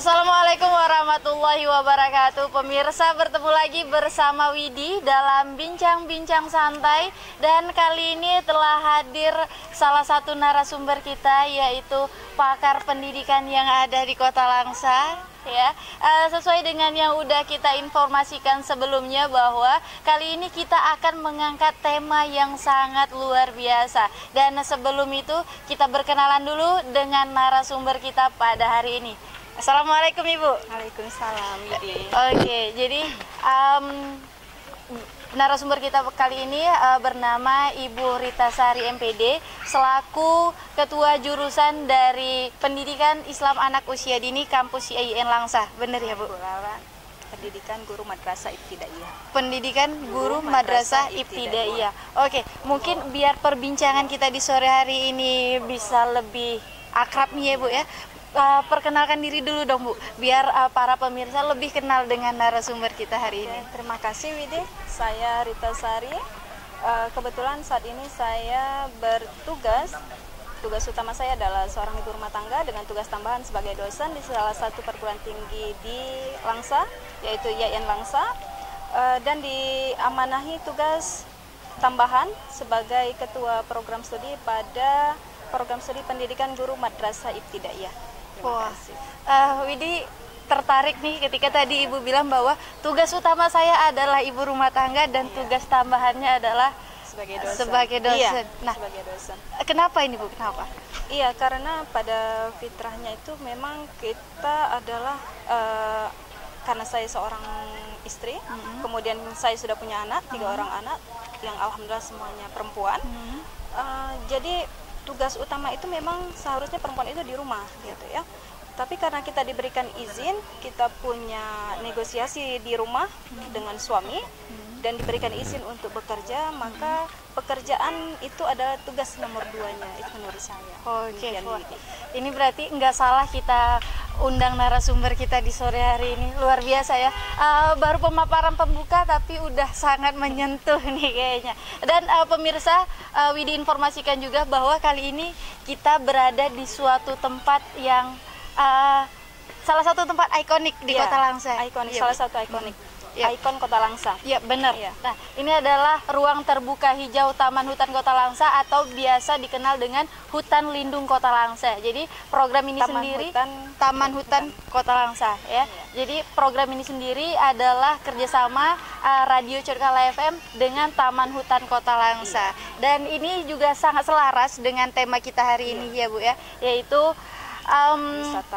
Assalamualaikum warahmatullahi wabarakatuh. Pemirsa, bertemu lagi bersama Widi dalam bincang-bincang santai. Dan kali ini telah hadir salah satu narasumber kita, yaitu pakar pendidikan yang ada di Kota Langsa. Ya, sesuai dengan yang udah kita informasikan sebelumnya, bahwa kali ini kita akan mengangkat tema yang sangat luar biasa. Dan sebelum itu kita berkenalan dulu dengan narasumber kita pada hari ini. Assalamualaikum Ibu. Waalaikumsalam Widi. Oke, jadi narasumber kita kali ini bernama Ibu Rita Sari MPD, selaku Ketua Jurusan dari Pendidikan Islam Anak Usia Dini Kampus IAIN Langsa. Benar ya Bu? Pendidikan Guru Madrasah Ibtidaiyah. Pendidikan Guru Madrasah Ibtidaiyah. Oke, mungkin biar perbincangan kita di sore hari ini bisa lebih akrab nih ya Bu ya. Perkenalkan diri dulu dong Bu, biar para pemirsa lebih kenal dengan narasumber kita hari ini. Terima kasih Widi, saya Rita Sari. Kebetulan saat ini saya bertugas, tugas utama saya adalah seorang ibu rumah tangga dengan tugas tambahan sebagai dosen di salah satu perguruan tinggi di Langsa, yaitu IAIN Langsa, dan diamanahi tugas tambahan sebagai ketua program studi pada program studi pendidikan Guru Madrasah Ibtidaiyah. Wah, Widi tertarik nih ketika tadi Ibu bilang bahwa tugas utama saya adalah ibu rumah tangga dan tugas tambahannya adalah sebagai dosen. Iya, nah, sebagai dosen. Kenapa ini Bu? Kenapa? Iya, karena pada fitrahnya itu memang kita adalah karena saya seorang istri, kemudian saya sudah punya anak, 3 orang anak yang alhamdulillah semuanya perempuan. Jadi tugas utama itu memang seharusnya perempuan itu di rumah gitu ya. Tapi karena kita diberikan izin, kita punya negosiasi di rumah dengan suami dan diberikan izin untuk bekerja, maka pekerjaan itu adalah tugas nomor 2-nya itu menurut saya. Oke. Ini berarti nggak salah kita undang narasumber kita di sore hari ini. Luar biasa ya. Baru pemaparan pembuka tapi udah sangat menyentuh nih kayaknya. Dan pemirsa, Widi informasikan juga bahwa kali ini kita berada di suatu tempat yang salah satu tempat ikonik di Kota Langsa. Ikonik, salah satu ikonik. Ikon Kota Langsa. Ya benar. Nah, ini adalah ruang terbuka hijau Taman Hutan Kota Langsa atau biasa dikenal dengan Hutan Lindung Kota Langsa. Jadi program ini Taman Hutan Kota Langsa ya. Jadi program ini sendiri adalah kerjasama Radio Curcala FM dengan Taman Hutan Kota Langsa. Dan ini juga sangat selaras dengan tema kita hari ini ya Bu ya, yaitu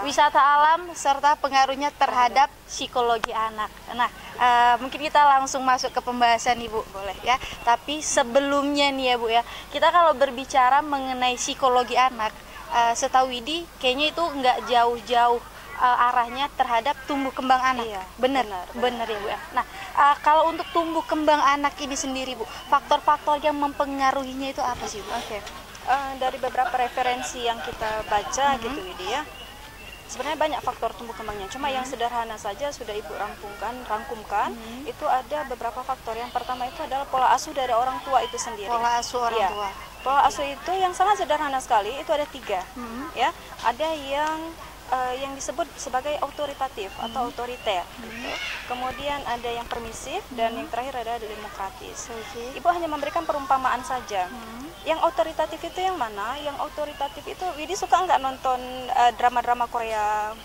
wisata alam serta pengaruhnya terhadap psikologi anak. Nah, mungkin kita langsung masuk ke pembahasan Ibu, boleh ya. Tapi sebelumnya nih ya Bu ya, kita kalau berbicara mengenai psikologi anak, setahu Widi kayaknya itu nggak jauh-jauh arahnya terhadap tumbuh kembang anak. Iya, benar ya Bu ya. Nah, kalau untuk tumbuh kembang anak ini sendiri Bu, faktor-faktor yang mempengaruhinya itu apa sih Bu? Oke. Dari beberapa referensi yang kita baca gitu Widi ya, sebenarnya banyak faktor tumbuh kembangnya. Cuma yang sederhana saja sudah Ibu rangkumkan. Itu ada beberapa faktor. Yang pertama itu adalah pola asuh dari orang tua itu sendiri. Pola asuh orang tua. Pola asuh itu yang sangat sederhana sekali. Itu ada 3 ya. Ada yang disebut sebagai autoritatif atau otoriter gitu. Kemudian ada yang permisif dan yang terakhir ada demokratis. Ibu hanya memberikan perumpamaan saja. Yang autoritatif itu yang mana? Yang autoritatif itu, Widi suka nggak nonton drama-drama Korea,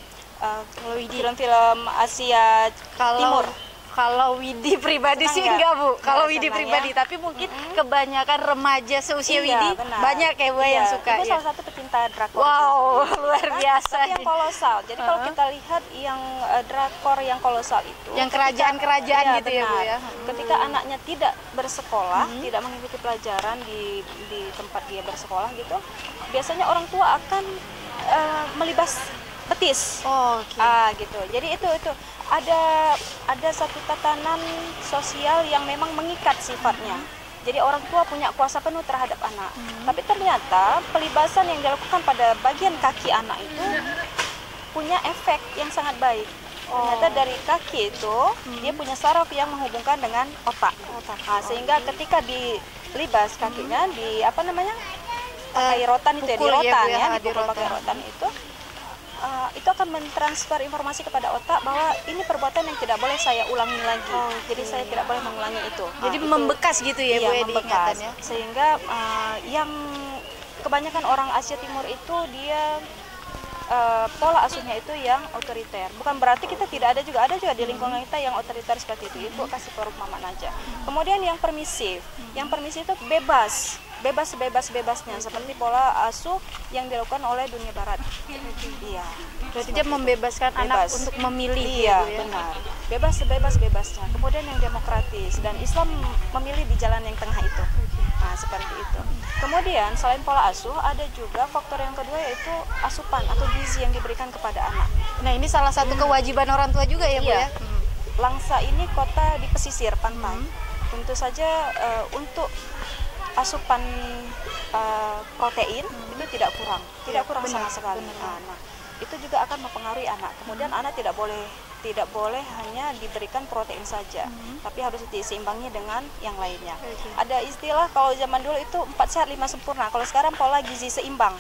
film-film Asia Timur? Kalau Widi pribadi sih enggak Bu. Kalau Widi pribadi, tapi mungkin kebanyakan remaja seusia Widi banyak kayak Bu yang suka. Itu salah satu pecinta drakor. Wow, luar biasa. Tapi yang kolosal. Jadi kalau kita lihat yang drakor yang kolosal itu, yang kerajaan-kerajaan gitu ya Bu ya. Ketika anaknya tidak bersekolah, tidak mengikuti pelajaran di tempat dia bersekolah gitu, biasanya orang tua akan melibas betis. Gitu. Jadi itu ada satu tatanan sosial yang memang mengikat sifatnya. Jadi orang tua punya kuasa penuh terhadap anak. Tapi ternyata pelibasan yang dilakukan pada bagian kaki anak itu punya efek yang sangat baik. Ternyata dari kaki itu dia punya saraf yang menghubungkan dengan otak. Sehingga ketika dilibas kakinya pakai rotan itu dipukul pakai rotan itu, itu akan mentransfer informasi kepada otak bahwa ini perbuatan yang tidak boleh saya ulangi lagi. Jadi saya tidak boleh mengulangi itu. Jadi membekas gitu ya, Bu, ya, membekas. Sehingga yang kebanyakan orang Asia Timur itu dia pola asuhnya itu yang otoriter. Bukan berarti kita tidak ada juga di lingkungan kita yang otoriter seperti itu. Ibu kasih perumpamaan aja. Kemudian yang permisif. Yang permisif itu bebas sebebas-bebasnya seperti pola asuh yang dilakukan oleh dunia barat. Iya. Berarti dia membebaskan anak untuk memilih. Iya, ya? Benar. Bebas sebebas-bebasnya. Kemudian yang demokratis dan Islam memilih di jalan yang tengah itu. Nah, seperti itu. Kemudian selain pola asuh ada juga faktor yang kedua yaitu asupan atau gizi yang diberikan kepada anak. Nah, ini salah satu kewajiban orang tua juga ya, Bu, ya. Langsa ini kota di pesisir pantai. Tentu saja untuk asupan protein itu tidak kurang sama sekali. Nah, itu juga akan mempengaruhi anak. Kemudian anak tidak boleh hanya diberikan protein saja, tapi harus diseimbangi dengan yang lainnya. Ada istilah kalau zaman dulu itu 4 sehat 5 sempurna. Kalau sekarang pola gizi seimbang.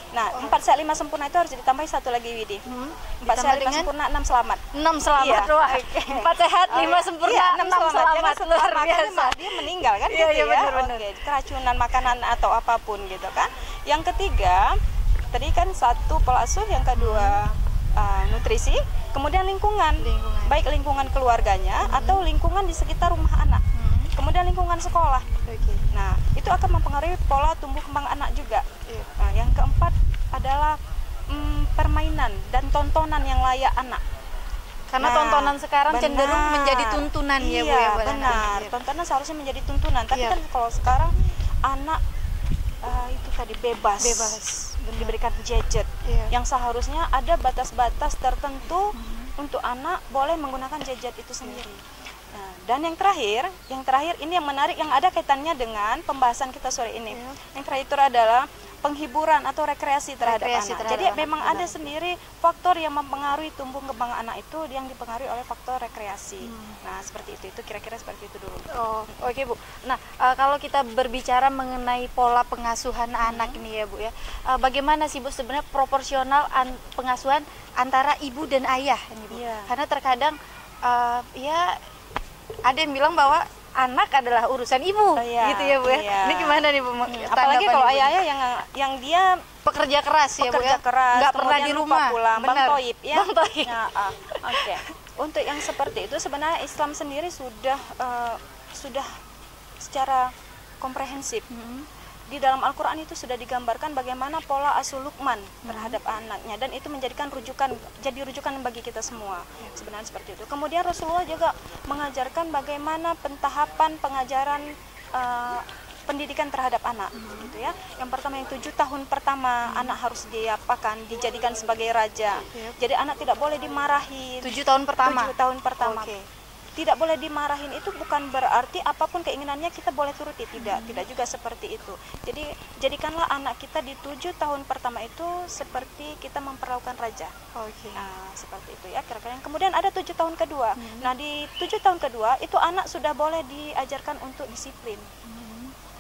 Nah, 4 sehat 5 sempurna itu harus ditambahi satu lagi, Widi. 4 sehat 5 sempurna, 6 selamat. 6 selamat, wah. 4 sehat 5 sempurna, 6 selamat. Luar biasa. Dia meninggal kan gitu ya. Benar. Keracunan makanan atau apapun gitu kan. Yang ketiga, tadi kan satu pola asuh, yang kedua nutrisi, kemudian lingkungan. Baik lingkungan keluarganya atau lingkungan di sekitar rumah anak. Kemudian lingkungan sekolah. Nah, itu akan mempengaruhi pola tumbuh kembang anak juga. Nah, yang keempat adalah permainan dan tontonan yang layak anak. Karena tontonan sekarang cenderung menjadi tuntunan ya, Bu, ya. Benar. Tontonan seharusnya menjadi tuntunan, tapi kan kalau sekarang anak itu tadi bebas. Diberikan gadget yang seharusnya ada batas-batas tertentu untuk anak boleh menggunakan gadget itu sendiri. Nah, dan yang terakhir ini yang menarik, yang ada kaitannya dengan pembahasan kita sore ini. Yang terakhir itu adalah penghiburan atau rekreasi terhadap anak. Jadi memang ada sendiri faktor yang mempengaruhi tumbuh kembang anak itu yang dipengaruhi oleh faktor rekreasi. Nah, seperti itu kira-kira seperti itu dulu. Oke, Bu. Nah, kalau kita berbicara mengenai pola pengasuhan anak ini ya, Bu, ya. Bagaimana sih, Bu, sebenarnya proporsional pengasuhan antara ibu dan ayah ini, Bu? Karena terkadang ya ada yang bilang bahwa anak adalah urusan ibu, gitu ya, Bu, ya. Ini gimana nih, Bu? Apalagi kalau ayah-ayah yang dia pekerja keras ya, Bu, ya. Nggak pernah di rumah pulang. Bang Toib ya. Bang Toib. Oke. Untuk yang seperti itu sebenarnya Islam sendiri sudah secara komprehensif. Di dalam Al-Quran itu sudah digambarkan bagaimana pola asuh Luqman terhadap anaknya, dan itu jadi rujukan bagi kita semua. Sebenarnya seperti itu. Kemudian Rasulullah juga mengajarkan bagaimana pentahapan pengajaran pendidikan terhadap anak, gitu ya. Yang pertama, yang 7 tahun pertama anak harus diapakan, dijadikan sebagai raja. Jadi anak tidak boleh dimarahin. 7 tahun pertama. 7 tahun pertama. Tidak boleh dimarahin itu bukan berarti apapun keinginannya kita boleh turuti, tidak juga seperti itu. Jadi jadikanlah anak kita di 7 tahun pertama itu seperti kita memperlakukan raja. Nah, seperti itu ya kira-kira. Kemudian ada 7 tahun kedua. Nah, di 7 tahun kedua itu anak sudah boleh diajarkan untuk disiplin.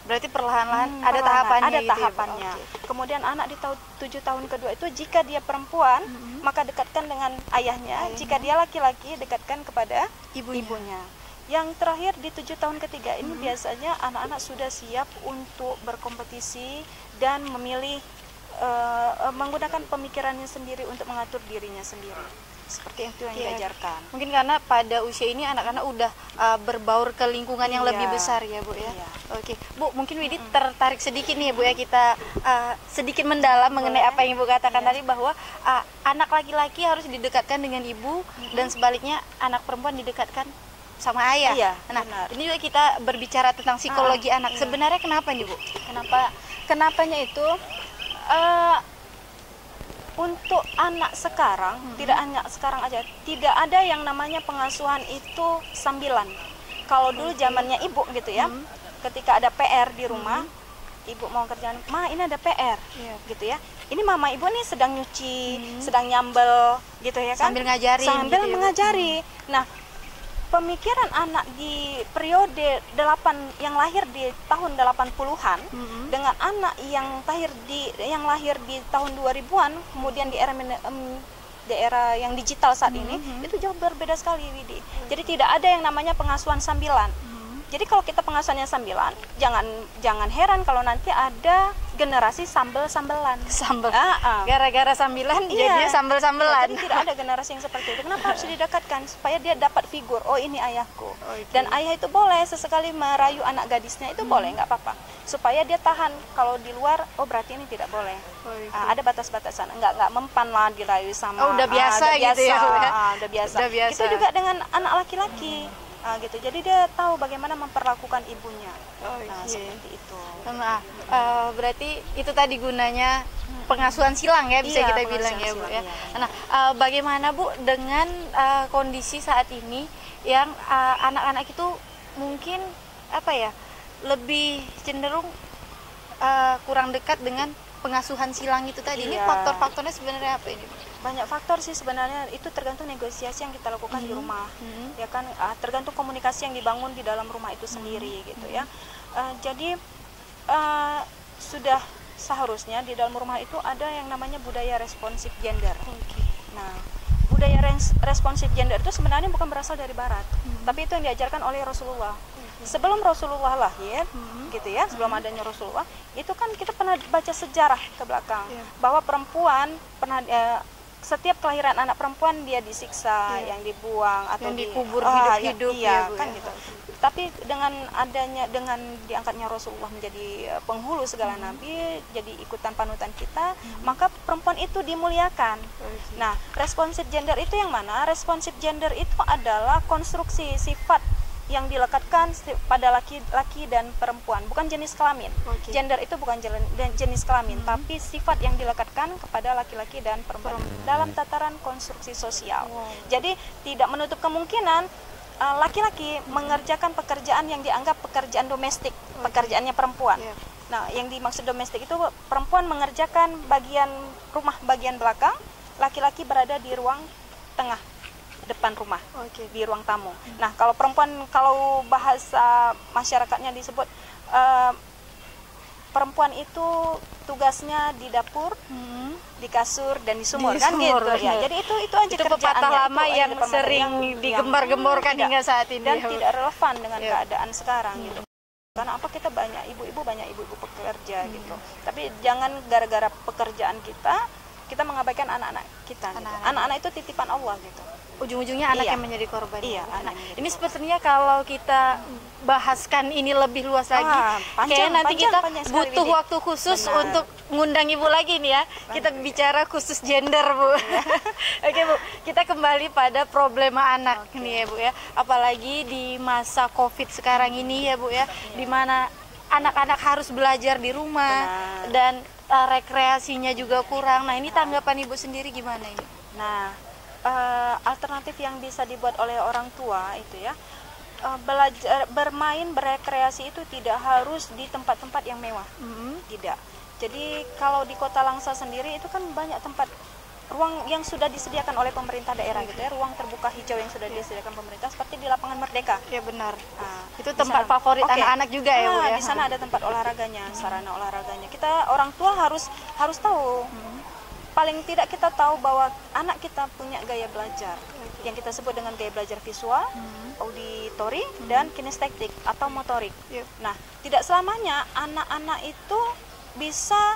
Berarti perlahan-lahan ada tahapannya. Ada tahapannya. Kemudian anak di 7 tahun kedua itu jika dia perempuan maka dekatkan dengan ayahnya. Jika dia laki-laki dekatkan kepada ibunya. Yang terakhir di 7 tahun ketiga ini biasanya anak-anak sudah siap untuk berkompetisi dan memilih menggunakan pemikirannya sendiri untuk mengatur dirinya sendiri. Seperti itu yang diajarkan. Mungkin karena pada usia ini anak-anak udah berbaur ke lingkungan yang lebih besar ya, Bu, ya. Oke, Bu, mungkin Widi tertarik sedikit nih, Bu, ya, kita sedikit mendalam mengenai apa yang Ibu katakan tadi, bahwa anak laki-laki harus didekatkan dengan ibu dan sebaliknya anak perempuan didekatkan sama ayah. Nah, ini juga kita berbicara tentang psikologi anak. Sebenarnya kenapa nih, Bu? Kenapanya itu untuk anak sekarang, tidak hanya sekarang aja, tidak ada yang namanya pengasuhan itu sambilan. Kalau dulu zamannya ibu gitu ya, ketika ada PR di rumah, ibu mau kerjaan, "Ma, ini ada PR," gitu ya. Ini mama ibu nih sedang nyuci, sedang nyambel gitu ya kan. Sambil ngajari. Sambil mengajari. Nah, pemikiran anak di periode yang lahir di tahun 80-an dengan anak yang lahir di tahun 2000-an, kemudian di era yang digital saat ini, itu jauh berbeda sekali, Widi. Jadi tidak ada yang namanya pengasuhan sambilan. Jadi kalau kita pengasuhannya sambilan, jangan heran kalau nanti ada generasi sambel-sambelan. Gara-gara sambilan jadinya sambel-sambelan. Jadi tidak ada generasi yang seperti itu. Kenapa harus didekatkan? Supaya dia dapat figur, oh ini ayahku. Dan ayah itu boleh sesekali merayu anak gadisnya, itu boleh, nggak apa-apa. Supaya dia tahan. Kalau di luar, oh berarti ini tidak boleh. Ada batas-batasan. Nggak mempan lah dirayu sama. Udah biasa gitu ya. Udah biasa. Itu juga dengan anak laki-laki. Gitu. Jadi dia tahu bagaimana memperlakukan ibunya. Seperti itu. Berarti itu tadi gunanya pengasuhan silang ya, bisa kita bilang ya, Bu ya. Nah, bagaimana Bu dengan kondisi saat ini yang anak-anak itu mungkin lebih cenderung kurang dekat dengan pengasuhan silang itu tadi. Ini faktor-faktornya sebenarnya apa ini? Banyak faktor sih sebenarnya, itu tergantung negosiasi yang kita lakukan di rumah, ya kan, tergantung komunikasi yang dibangun di dalam rumah itu sendiri gitu ya. Jadi sudah seharusnya di dalam rumah itu ada yang namanya budaya responsif gender. Nah, budaya responsif gender itu sebenarnya bukan berasal dari Barat, tapi itu yang diajarkan oleh Rasulullah. Sebelum Rasulullah lahir, gitu ya, sebelum adanya Rasulullah, itu kan kita pernah baca sejarah ke belakang, bahwa perempuan pernah setiap kelahiran anak perempuan dia disiksa, yang dibuang atau yang dikubur hidup-hidup kan gitu. Tapi dengan diangkatnya Rasulullah menjadi penghulu segala nabi, jadi ikutan panutan kita, maka perempuan itu dimuliakan. Nah, responsif gender itu yang mana? Responsif gender itu adalah konstruksi sifat yang dilekatkan pada laki-laki dan perempuan, bukan jenis kelamin. Gender itu bukan jenis kelamin, tapi sifat yang dilekatkan kepada laki-laki dan perempuan dalam tataran konstruksi sosial. Jadi tidak menutup kemungkinan laki-laki mengerjakan pekerjaan yang dianggap pekerjaan domestik, pekerjaannya perempuan. Nah, yang dimaksud domestik itu perempuan mengerjakan bagian rumah bagian belakang, laki-laki berada di ruang tengah depan rumah, di ruang tamu. Nah, kalau perempuan, kalau bahasa masyarakatnya disebut perempuan itu tugasnya di dapur, di kasur dan di sumur, kan gitu ya. Jadi itu aja itu pepatah lama yang sering digembar-gemborkan hingga saat ini dan tidak relevan dengan keadaan sekarang gitu. Karena apa, kita banyak ibu-ibu pekerja gitu. Tapi jangan gara-gara pekerjaan kita mengabaikan anak-anak kita. Anak-anak itu titipan Allah gitu. Ujung-ujungnya anak yang menjadi korban. Ini sepertinya kalau kita bahaskan ini lebih luas lagi, kayak nanti kita butuh waktu khusus untuk ngundang Ibu lagi nih ya. Kita bicara khusus gender, Bu. Oke, Bu, kita kembali pada problema anak nih ya, Bu ya. Apalagi di masa Covid sekarang ini ya, Bu ya, di mana anak-anak harus belajar di rumah dan rekreasinya juga kurang. Nah, ini tanggapan Ibu sendiri gimana ini? Nah, alternatif yang bisa dibuat oleh orang tua itu ya, belajar, bermain, berekreasi itu tidak harus di tempat-tempat yang mewah, tidak. Jadi kalau di Kota Langsa sendiri itu kan banyak tempat ruang yang sudah disediakan oleh pemerintah daerah gitu ya, ruang terbuka hijau yang sudah disediakan pemerintah seperti di Lapangan Merdeka. Ya benar. Itu tempat favorit anak-anak juga ya, Bu ya. Di sana ada tempat olahraganya, sarana olahraganya. Kita orang tua harus tahu. Paling tidak kita tahu bahwa anak kita punya gaya belajar yang kita sebut dengan gaya belajar visual, auditori, dan kinestetik atau motorik. Nah, tidak selamanya anak-anak itu bisa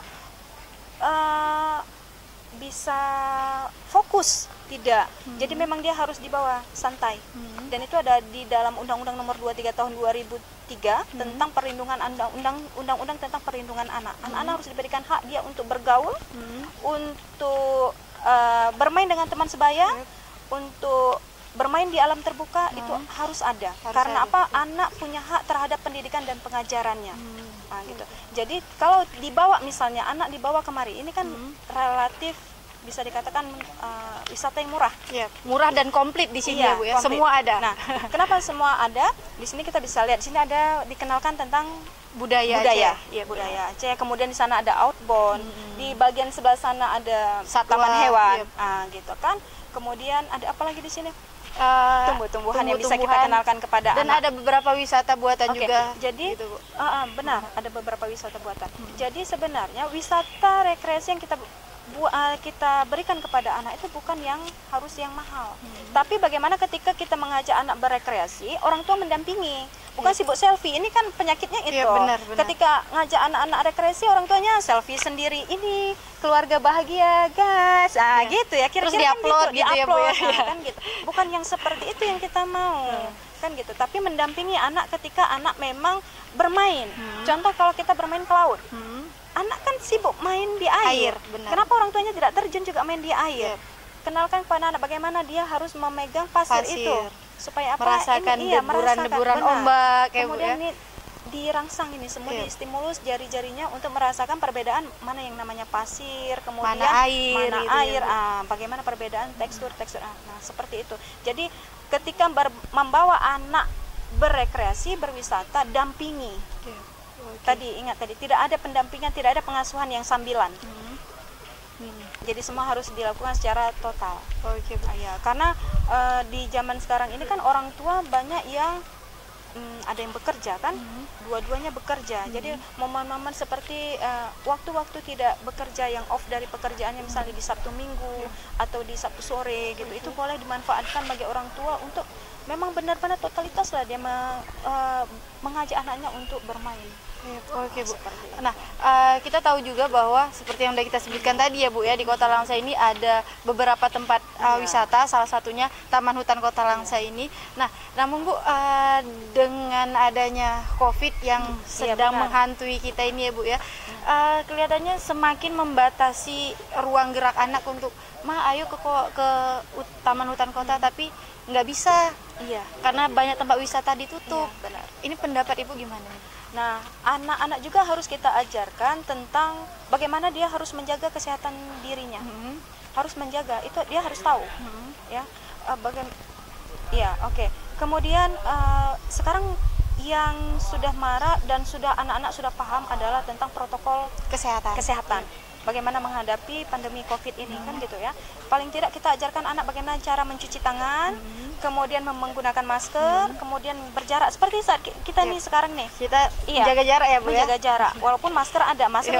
fokus, tidak. Jadi memang dia harus dibawa santai. Dan itu ada di dalam Undang-Undang Nomor 23 Tahun 2003 tentang perlindungan undang-undang tentang perlindungan anak. Anak-anak harus diberikan hak dia untuk bergaul, untuk bermain dengan teman sebaya, untuk bermain di alam terbuka, itu harus ada. Karena apa? Anak punya hak terhadap pendidikan dan pengajarannya. Gitu. Jadi kalau dibawa, misalnya anak dibawa kemari, ini kan relatif bisa dikatakan wisata yang murah. Murah dan komplit di sini ya, Bu ya. Komplit. Semua ada. Nah, kenapa semua ada? Di sini kita bisa lihat, di sini ada dikenalkan tentang budaya Aceh. Iya, budaya Aceh. Kemudian di sana ada outbound. Di bagian sebelah sana ada Satwa taman hewan. Gitu kan. Kemudian ada apa lagi di sini? tumbuh-tumbuhan yang bisa kita kenalkan kepada dan anak. ada beberapa wisata buatan juga. Jadi gitu, Bu. Benar, ada beberapa wisata buatan. Jadi sebenarnya wisata rekreasi yang kita berikan kepada anak itu bukan yang harus yang mahal. Tapi bagaimana ketika kita mengajak anak berekreasi, orang tua mendampingi, bukan sibuk selfie. Ini kan penyakitnya itu. Benar. Ketika ngajak anak-anak rekreasi, orang tuanya selfie sendiri. Ini keluarga bahagia, guys. Gitu ya. Terus diupload gitu ya, Bu ya. Kan gitu. Bukan yang seperti itu yang kita mau. Kan gitu. Tapi mendampingi anak ketika anak memang bermain. Contoh kalau kita bermain ke laut. Anak kan sibuk main di air. Kenapa orang tuanya tidak terjun juga main di air? Kenalkan kepada anak bagaimana dia harus memegang pasir. Itu supaya apa? Merasakan deburan ombak. Kemudian ini dirangsang ini semua, distimulus jari-jarinya untuk merasakan perbedaan mana yang namanya pasir, kemudian mana air, bagaimana perbedaan tekstur. Nah, seperti itu. Jadi ketika membawa anak berekreasi, berwisata, dampingi. Tadi ingat tidak ada pendampingan, tidak ada pengasuhan yang sambilan. Jadi semua harus dilakukan secara total. Karena di zaman sekarang ini kan orang tua banyak yang ada yang bekerja kan, dua-duanya bekerja. Jadi momen-momen seperti waktu-waktu tidak bekerja yang off dari pekerjaannya, misalnya di Sabtu Minggu atau di Sabtu sore gitu, itu boleh dimanfaatkan bagi orang tua untuk memang benar-benar totalitas lah dia mengajak anaknya untuk bermain. Oke, Bu. Nah, kita tahu juga bahwa seperti yang sudah kita sebutkan tadi ya, Bu ya, di Kota Langsa ini ada beberapa tempat wisata, salah satunya Taman Hutan Kota Langsa ini. Nah, namun Bu, dengan adanya COVID yang sedang menghantui kita ini ya, Bu ya, kelihatannya semakin membatasi ruang gerak anak untuk ayo ke Taman Hutan Kota, tapi nggak bisa. Karena banyak tempat wisata ditutup. Benar. Ini pendapat Ibu gimana? Nah, anak-anak juga harus kita ajarkan tentang bagaimana dia harus menjaga kesehatan dirinya. Harus menjaga, itu dia harus tahu. Kemudian sekarang yang sudah marak dan anak-anak sudah paham adalah tentang protokol kesehatan. Bagaimana menghadapi pandemi COVID ini kan gitu ya. Paling tidak kita ajarkan anak bagaimana cara mencuci tangan, kemudian menggunakan masker, kemudian berjarak seperti saat kita nih sekarang nih. Kita menjaga jarak ya, Bu ya. Menjaga jarak. Walaupun masker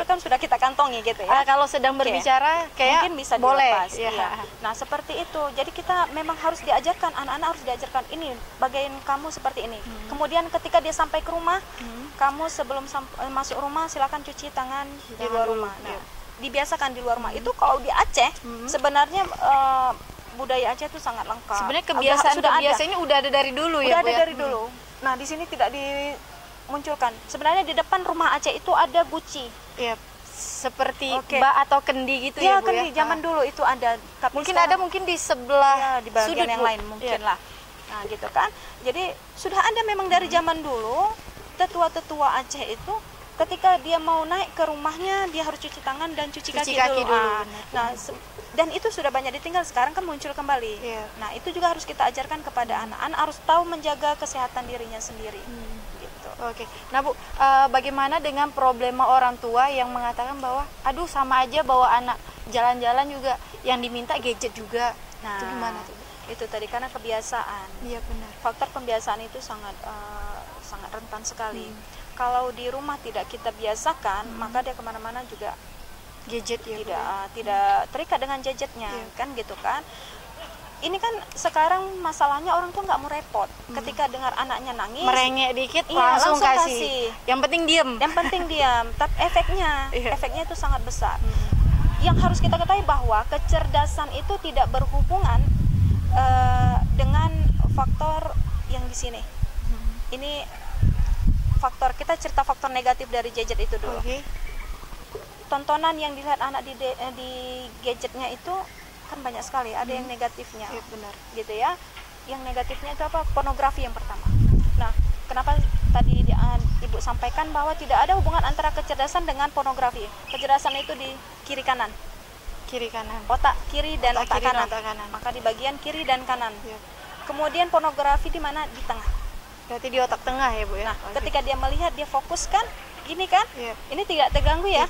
kan sudah kita kantongi gitu ya. Kalau sedang berbicara kayak mungkin bisa boleh. Dilepas. Nah, seperti itu. Jadi kita memang harus diajarkan, anak-anak harus diajarkan ini bagian kamu seperti ini. Kemudian ketika dia sampai ke rumah, kamu sebelum masuk rumah silakan cuci tangan di luar rumah. Dibiasakan di luar rumah. Itu kalau di Aceh sebenarnya budaya Aceh itu sangat lengkap. Sebenarnya kebiasaannya udah ada dari dulu ya, Bu. Udah ada dari dulu. Nah, di sini tidak dimunculkan. Sebenarnya di depan rumah Aceh itu ada guci. Seperti bak atau kendi gitu ya, Bu kendi. Zaman dulu itu ada. Tapi mungkin di sebelah di bagian yang lain mungkin lah. Nah, gitu kan. Jadi sudah ada memang dari zaman dulu tetua-tetua Aceh itu ketika dia mau naik ke rumahnya dia harus cuci tangan dan cuci kaki dulu. Nah, dan itu sudah banyak ditinggal, sekarang kan muncul kembali. Nah, itu juga harus kita ajarkan kepada anak-anak, harus tahu menjaga kesehatan dirinya sendiri. Gitu. Nah, Bu, bagaimana dengan problema orang tua yang mengatakan bahwa aduh sama aja bawa anak jalan-jalan juga yang diminta gadget juga. Nah, itu gimana tuh? Itu tadi karena kebiasaan. Iya, benar. Faktor pembiasaan itu sangat rentan sekali. Kalau di rumah tidak kita biasakan, maka dia kemana-mana juga gadget tidak terikat dengan gadgetnya, kan gitu kan. Ini kan sekarang masalahnya orang tuh nggak mau repot. Ketika dengar anaknya nangis, merengek dikit langsung kasih. Yang penting diam. Tapi efeknya itu sangat besar. Yang harus kita ketahui bahwa kecerdasan itu tidak berhubungan dengan faktor yang di sini. Ini kita cerita faktor negatif dari gadget itu dulu. Tontonan yang dilihat anak di gadgetnya itu kan banyak sekali. Ada yang negatifnya, benar. Gitu ya. Yang negatifnya itu apa? Pornografi yang pertama. Nah, kenapa tadi Ibu sampaikan bahwa tidak ada hubungan antara kecerdasan dengan pornografi? Kecerdasan itu di kiri kanan. Otak kiri dan otak kanan. Maka di bagian kiri dan kanan. Kemudian pornografi di mana? Di tengah. Berarti di otak tengah ya, Bu ya. Nah, ketika dia melihat, dia fokuskan, gini kan, ini tidak terganggu ya.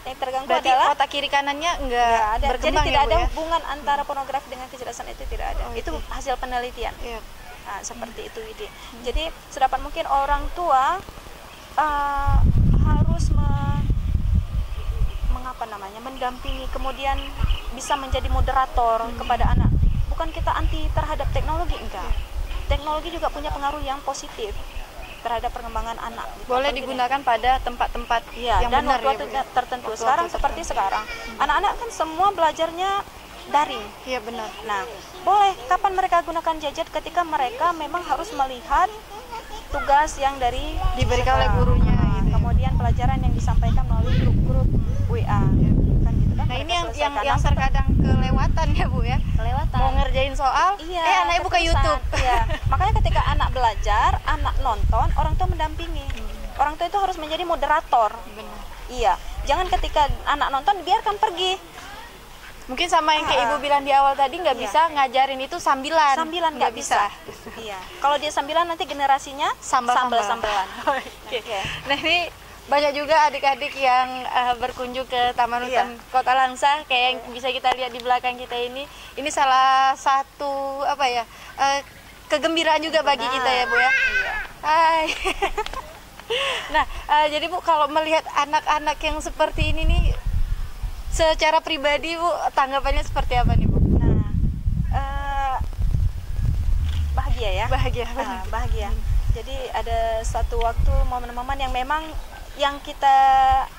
Yang terganggu berarti adalah otak kiri kanannya enggak ada. Jadi berkembang, tidak ya, Bu, ada ya? hubungan antara pornografi dengan kecerdasan itu, tidak ada. Itu hasil penelitian. Nah, seperti itu Widi. Jadi sedapat mungkin orang tua harus mendampingi, kemudian bisa menjadi moderator kepada anak. Bukan kita anti terhadap teknologi, enggak. Teknologi juga punya pengaruh yang positif terhadap perkembangan anak. Boleh digunakan pada tempat-tempat yang dan benar, waktu tertentu. Sekarang seperti sekarang, anak-anak kan semua belajarnya daring. Iya, benar. Nah, boleh kapan mereka gunakan gadget ketika mereka memang harus melihat tugas yang diberikan oleh gurunya, gitu. Kemudian pelajaran yang disampaikan melalui grup-grup WA. Kan gitu kan. Nah, ini yang terkadang kelewatan ya, Bu, ya. Kelewatan. Mau ngerjain soal, anaknya buka YouTube. Iya. Makanya ketika anak belajar, anak nonton, orang tua mendampingi. Orang tua itu harus menjadi moderator. Benar. Iya. Jangan ketika anak nonton biarkan pergi. Mungkin sama yang kayak Ibu bilang di awal tadi, nggak bisa ngajarin itu sambilan. Sambilan nggak bisa. Iya. Kalau dia sambilan nanti generasinya sambal-sambalan. Oke. Nah, ini banyak juga adik-adik yang berkunjung ke Taman Hutan Kota Langsa, kayak yang bisa kita lihat di belakang kita ini. Ini salah satu kegembiraan juga bagi kita ya, Bu, ya. Iya. Hai. Nah, jadi Bu, kalau melihat anak-anak yang seperti ini nih, secara pribadi Bu, tanggapannya seperti apa nih, Bu? Nah, bahagia ya. Bahagia. Jadi ada satu waktu momen-momen yang memang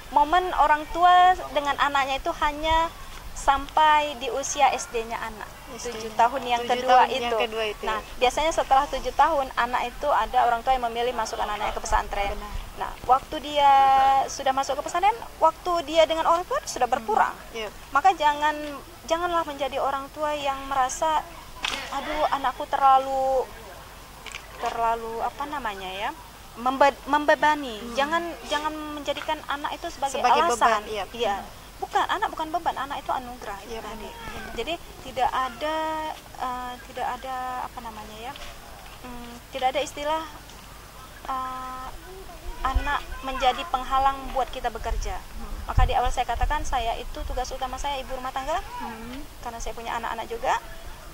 momen orang tua dengan anaknya itu hanya sampai di usia SD-nya anak, 7 tahun yang kedua itu. Nah, biasanya setelah 7 tahun anak itu ada orang tua yang memilih masukkan anaknya ke pesantren. Nah, waktu dia sudah masuk ke pesantren, waktu dia dengan orang tua sudah berkurang. Maka janganlah menjadi orang tua yang merasa, aduh anakku terlalu membebani. Jangan menjadikan anak itu sebagai alasan. Beban. Iya. Anak bukan beban, anak itu anugerah. Jadi tidak ada tidak ada istilah anak menjadi penghalang buat kita bekerja. Maka di awal saya katakan, saya itu tugas utama saya ibu rumah tangga, karena saya punya anak-anak juga.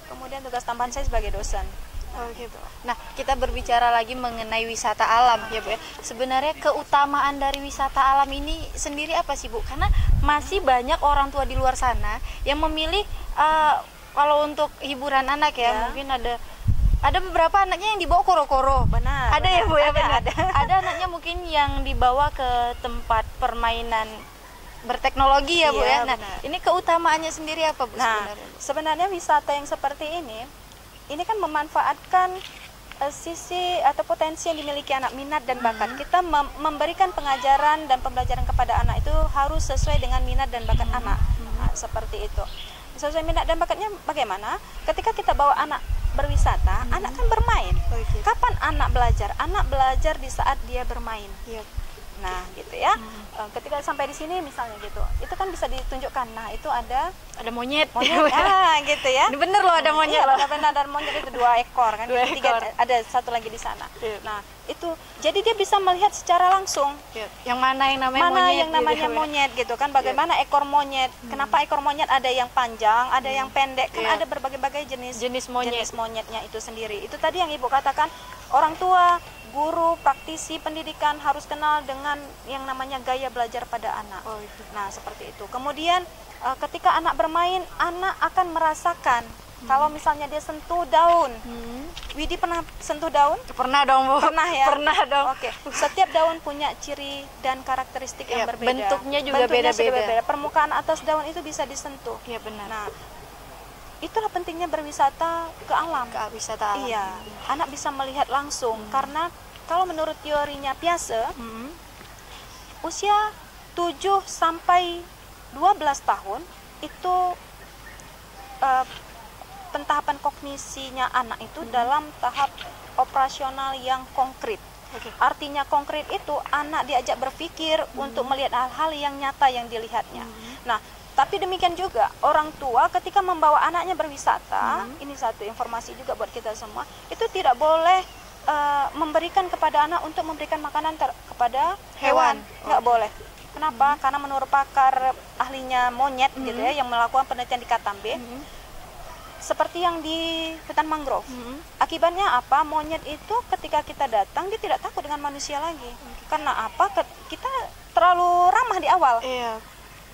Kemudian tugas tambahan saya sebagai dosen. Gitu. Nah, kita berbicara lagi mengenai wisata alam ya, Bu, ya. Sebenarnya keutamaan dari wisata alam ini sendiri apa sih, Bu? Karena masih banyak orang tua di luar sana yang memilih kalau untuk hiburan anak mungkin ada beberapa anaknya yang dibawa koro-koro. Ada ya, Bu, ya? Ada anaknya mungkin yang dibawa ke tempat permainan berteknologi ya, Bu, ya. Nah, ini keutamaannya sendiri apa, Bu, sebenarnya wisata yang seperti ini kan memanfaatkan sisi atau potensi yang dimiliki anak, minat dan bakat. Kita memberikan pengajaran dan pembelajaran kepada anak itu harus sesuai dengan minat dan bakat anak. Nah, seperti itu. Sesuai minat dan bakatnya bagaimana? Ketika kita bawa anak berwisata, anak kan bermain. Kapan anak belajar? Anak belajar di saat dia bermain. Nah, gitu ya. Ketika sampai di sini misalnya gitu, itu kan bisa ditunjukkan. Nah, itu ada monyet. Gitu ya. Ini bener loh, ada monyet. Benar, ada monyet itu 2 ekor kan. 2 ekor. Ada satu lagi di sana. Nah, itu jadi dia bisa melihat secara langsung yang mana yang namanya monyet gitu kan. Bagaimana ekor monyet? Kenapa ekor monyet ada yang panjang, ada yang pendek? Kan ada berbagai jenis monyetnya itu sendiri. Itu tadi yang Ibu katakan, orang tua, guru, praktisi pendidikan harus kenal dengan yang namanya gaya belajar pada anak. Nah, seperti itu. Kemudian ketika anak bermain, anak akan merasakan kalau misalnya dia sentuh daun. Widi pernah sentuh daun? Pernah dong, Bu. Pernah ya? Pernah dong. Oke. Setiap daun punya ciri dan karakteristik yang berbeda. Bentuknya juga beda-beda. Permukaan atas daun itu bisa disentuh. Iya, benar. Nah, itulah pentingnya berwisata ke alam. Wisata alam. Iya, anak bisa melihat langsung. Karena kalau menurut teorinya Piaget, usia 7 sampai 12 tahun itu pentahapan kognisinya anak itu dalam tahap operasional yang konkret. Artinya konkret itu anak diajak berpikir untuk melihat hal-hal yang nyata yang dilihatnya. Nah, tapi demikian juga orang tua ketika membawa anaknya berwisata, ini satu informasi juga buat kita semua, itu tidak boleh memberikan kepada anak untuk memberikan makanan kepada hewan. Nggak boleh. Kenapa? Karena menurut pakar ahlinya monyet gitu ya, yang melakukan penelitian di Katambe, seperti yang di hutan mangrove. Akibatnya apa? Monyet itu ketika kita datang dia tidak takut dengan manusia lagi. Karena apa? Kita terlalu ramah di awal. Iya.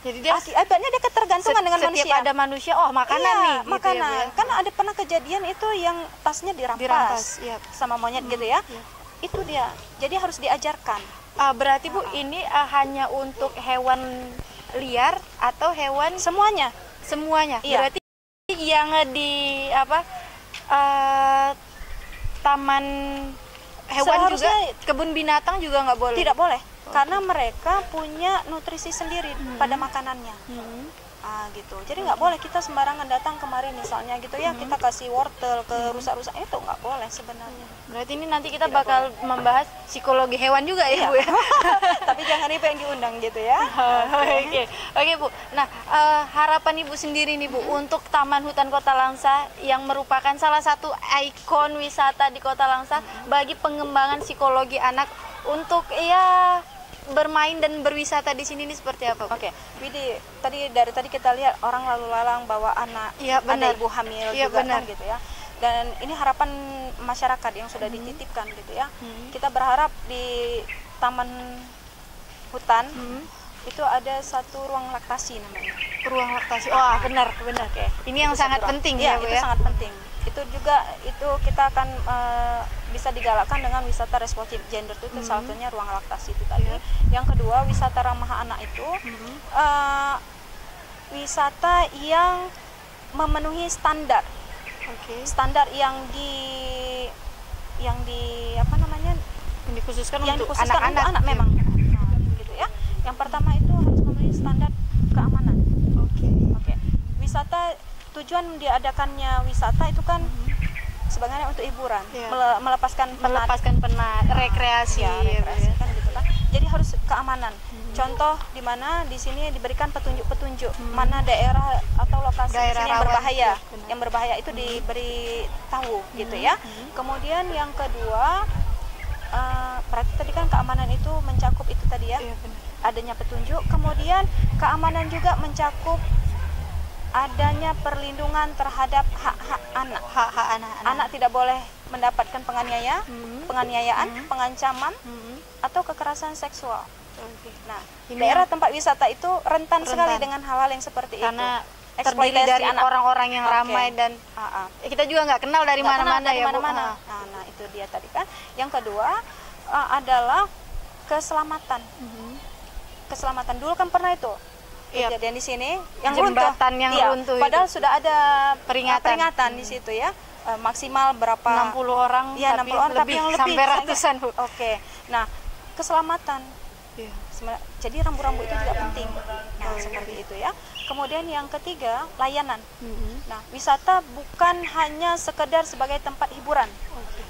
Jadi dia akibatnya dia ketergantungan dengan manusia. Setiap ada manusia, oh makanan nih. Gitu makanan. Ya, karena ada pernah kejadian itu yang tasnya dirampas sama monyet gitu ya. Itu dia. Jadi harus diajarkan. Berarti Bu, ini hanya untuk hewan liar atau hewan semuanya? Semuanya. Iya. Berarti yang di taman hewan juga, kebun binatang juga nggak boleh? Tidak boleh. Karena mereka punya nutrisi sendiri pada makanannya. Gitu. Jadi nggak boleh kita sembarangan datang kemari misalnya gitu ya, kita kasih wortel ke rusak-rusak, itu nggak boleh sebenarnya. Berarti ini nanti kita bakal membahas psikologi hewan juga ya, Bu ya? Tapi jangan Ibu yang diundang gitu ya. Oke Bu. Nah, harapan Ibu sendiri nih Bu untuk Taman Hutan Kota Langsa yang merupakan salah satu ikon wisata di Kota Langsa bagi pengembangan psikologi anak untuk bermain dan berwisata di sini ini seperti apa? Oke, Widi, dari tadi kita lihat orang lalu lalang bawa anak, ada ibu hamil juga kan gitu ya. Dan ini harapan masyarakat yang sudah dititipkan gitu ya. Kita berharap di Taman Hutan itu ada satu ruang laktasi namanya. Ruang laktasi. Wah, benar. Oke. Ini yang sangat penting ya, Bu itu ya. sangat penting. Itu juga kita akan bisa digalakkan dengan wisata responsif gender itu salah satunya ruang laktasi itu tadi. Yang kedua, wisata ramah anak itu wisata yang memenuhi standar. Standar yang dikhususkan untuk anak-anak memang. Gitu ya. Yang pertama itu harus memenuhi standar keamanan. Wisata, tujuan diadakannya wisata itu kan sebenarnya untuk hiburan, melepaskan penat, rekreasi, kan gitu kan. Jadi harus keamanan. Contoh di mana di sini diberikan petunjuk-petunjuk mana daerah atau lokasi di sini yang berbahaya itu diberi tahu gitu ya. Kemudian yang kedua, berarti tadi kan keamanan itu mencakup itu tadi ya, adanya petunjuk. Kemudian keamanan juga mencakup adanya perlindungan terhadap hak-hak anak. Anak tidak boleh mendapatkan penganiayaan, pengancaman, atau kekerasan seksual. Nah, daerah tempat wisata itu rentan sekali dengan hal-hal yang seperti karena itu. Terdiri dari orang-orang yang ramai dan kita juga nggak kenal dari mana-mana ya, Bu. Nah, itu dia tadi kan. Yang kedua adalah keselamatan. Keselamatan dulu kan pernah itu kejadian di sini yang jembatan runtuh. Yang runtuh padahal itu. Sudah ada peringatan di situ ya. Maksimal berapa 60 orang, ya, 60 orang tapi yang lebih sampai ratusan, Bu. Nah, keselamatan. Jadi rambu-rambu itu juga penting. Nah, seperti itu ya. Kemudian yang ketiga, layanan. Nah, wisata bukan hanya sekedar sebagai tempat hiburan.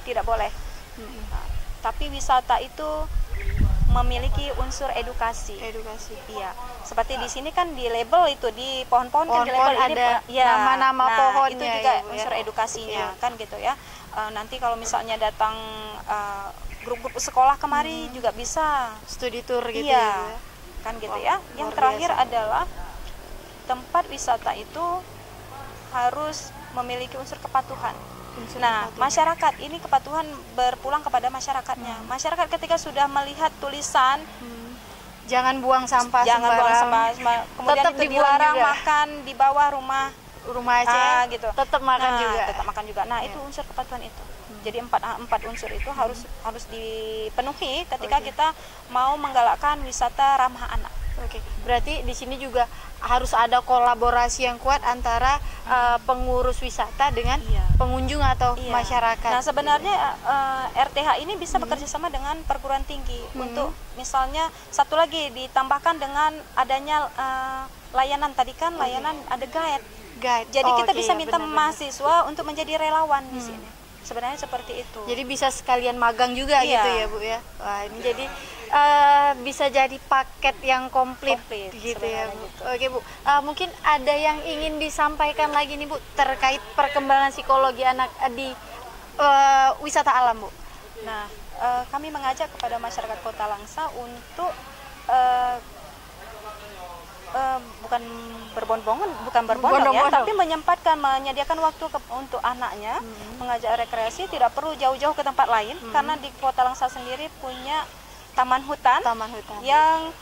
Tidak boleh. Nah, tapi wisata itu memiliki unsur edukasi. Iya. Seperti di sini kan di label itu di pohon-pohon kan di label ada nama-nama pohonnya. Itu juga unsur edukasinya kan gitu ya. Nanti kalau misalnya datang grup-grup sekolah kemari juga bisa studi tour gitu ya. Kan gitu ya. Yang terakhir adalah tempat wisata itu harus memiliki unsur kepatuhan. Masyarakat ini kepatuhan berpulang kepada masyarakatnya. Masyarakat ketika sudah melihat tulisan jangan buang sampah kemudian tetap itu dilarang makan di bawah rumah aja gitu. Tetap makan juga. Nah, itu unsur kepatuhan itu. Jadi empat unsur itu harus dipenuhi ketika kita mau menggalakkan wisata ramah anak. Berarti di sini juga harus ada kolaborasi yang kuat antara pengurus wisata dengan pengunjung atau masyarakat. Nah, sebenarnya RTH ini bisa bekerja sama dengan perguruan tinggi untuk misalnya satu lagi ditambahkan dengan adanya layanan tadi kan layanan ada guide. Jadi kita bisa minta mahasiswa untuk menjadi relawan di sini. Sebenarnya seperti itu. Jadi bisa sekalian magang juga gitu ya, Bu ya. Wah, ini jadi bisa jadi paket yang komplit gitu ya, Bu. Gitu. Oke, Bu. Mungkin ada yang ingin disampaikan lagi nih, Bu, terkait perkembangan psikologi anak di wisata alam, Bu. Nah, kami mengajak kepada masyarakat Kota Langsa untuk bukan berbondong-bondong ya, tapi menyediakan waktu untuk anaknya mengajak rekreasi, tidak perlu jauh-jauh ke tempat lain karena di Kota Langsa sendiri punya taman hutan yang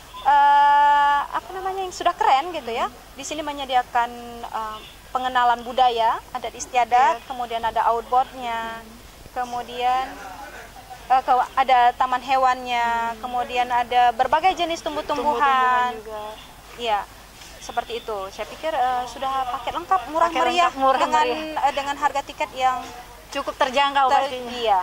yang sudah keren gitu ya. Di sini menyediakan pengenalan budaya, adat istiadat, kemudian ada outboardnya, kemudian ada taman hewannya, kemudian ada berbagai jenis tumbuh-tumbuhan. Iya, seperti itu. Saya pikir sudah paket lengkap, murah meriah dengan harga tiket yang cukup terjangkau pastinya. Iya.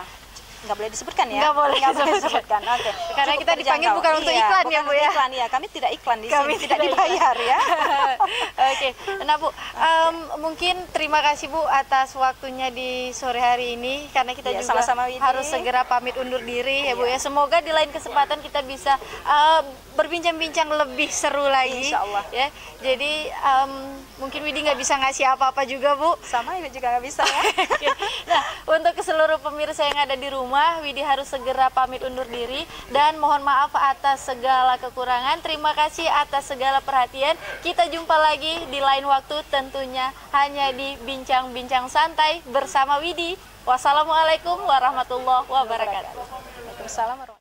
Nggak boleh disebutkan ya? Nggak boleh disebutkan. Oke. Karena kita dipanggil bukan untuk iklan ya, Bu ya? Iklan, ya. Kami tidak iklan di sini, tidak dibayar ya. Oke. Nah, Bu, mungkin terima kasih Bu atas waktunya di sore hari ini, karena kita juga sama-sama harus segera pamit undur diri ya Bu ya. Semoga di lain kesempatan kita bisa berbincang-bincang lebih seru lagi. Insya Allah. Ya. Jadi mungkin Widi nggak bisa ngasih apa-apa juga Bu. Sama Ibu juga nggak bisa ya. Nah, untuk ke seluruh pemirsa yang ada di rumah, Widi harus segera pamit undur diri dan mohon maaf atas segala kekurangan. Terima kasih atas segala perhatian. Kita jumpa lagi di lain waktu, tentunya hanya di Bincang-Bincang Santai bersama Widi. Wassalamualaikum warahmatullahi wabarakatuh. Waalaikumsalam warahmatullahi wabarakatuh.